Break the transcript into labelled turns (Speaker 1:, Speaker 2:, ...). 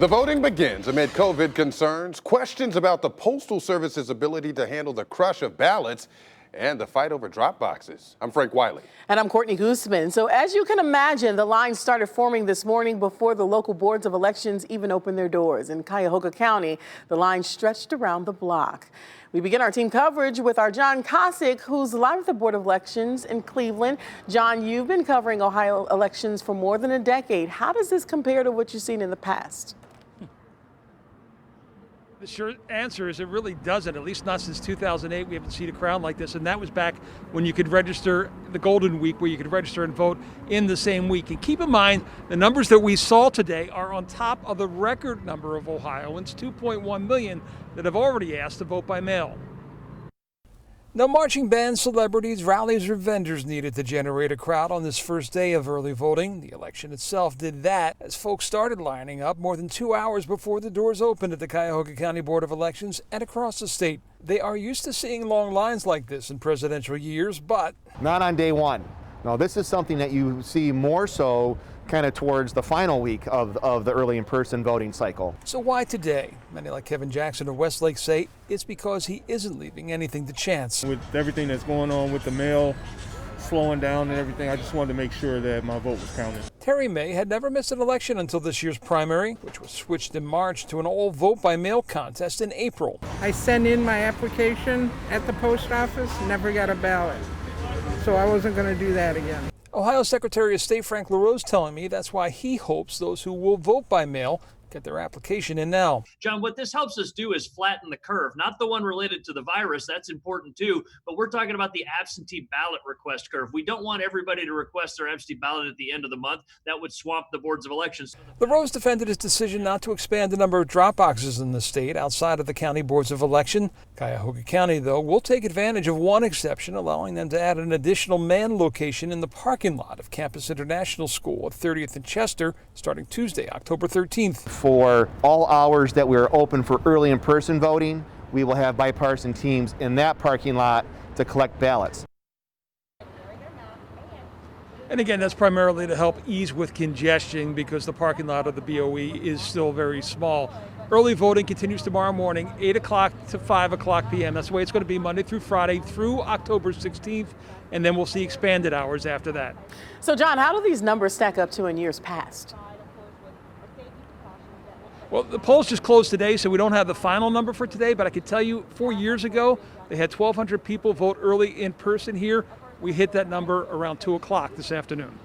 Speaker 1: The voting begins amid COVID concerns, questions about the Postal Service's ability to handle the crush of ballots, and the fight over drop boxes. I'm Frank Wiley.
Speaker 2: And I'm Courtney Gooseman. So as you can imagine, the lines started forming this morning before the local boards of elections even opened their doors. In Cuyahoga County, the line stretched around the block. We begin our team coverage with our John KOSICH, who's live at the Board of Elections in Cleveland. John, you've been covering Ohio elections for more than a decade. How does this compare to what you've seen in the past?
Speaker 3: The short answer is it really doesn't, at least not since 2008. We haven't seen a crowd like this, and that was back when you could register the Golden Week, where you could register and vote in the same week. And keep in mind, the numbers that we saw today are on top of the record number of Ohioans, 2.1 million, that have already asked to vote by mail. No marching bands, celebrities, rallies, or vendors needed to generate a crowd on this first day of early voting. The election itself did that as folks started lining up more than 2 hours before the doors opened at the Cuyahoga County Board of Elections and across the state. They are used to seeing long lines like this in presidential years, but
Speaker 4: not on day one. No, this is something that you see more so kind of towards the final week of the early in-person voting cycle.
Speaker 3: So why today? Many like Kevin Jackson of Westlake say it's because he isn't leaving anything to chance.
Speaker 5: With everything that's going on with the mail slowing down and everything, I just wanted to make sure that my vote was counted.
Speaker 3: Terry May had never missed an election until this year's primary, which was switched in March to an all vote by mail contest in April.
Speaker 6: I sent in my application at the post office, never got a ballot. So I wasn't going to do that again.
Speaker 3: Ohio Secretary of State Frank LAROSE telling me that's why he hopes those who will vote by mail get their application in now.
Speaker 7: John, what this helps us do is flatten the curve, not the one related to the virus. That's important too, but we're talking about the absentee ballot request curve. We don't want everybody to request their absentee ballot at the end of the month. That would swamp the boards of elections.
Speaker 3: LaRose defended his decision not to expand the number of drop boxes in the state outside of the county boards of election. Cuyahoga County, though, will take advantage of one exception, allowing them to add an additional man location in the parking lot of Campus International School at 30th and Chester starting Tuesday, October 13th.
Speaker 4: For all hours that we're open for early in-person voting, we will have bipartisan teams in that parking lot to collect ballots.
Speaker 3: And again, that's primarily to help ease with congestion because the parking lot of the BOE is still very small. Early voting continues tomorrow morning, 8 o'clock to 5 o'clock p.m. That's the way it's going to be Monday through Friday through October 16th, and then we'll see expanded hours after that.
Speaker 2: So, John, how do these numbers stack up to in years past?
Speaker 3: Well, the polls just closed today, so we don't have the final number for today, but I can tell you 4 years ago, they had 1,200 people vote early in person here. We hit that number around 2 o'clock this afternoon.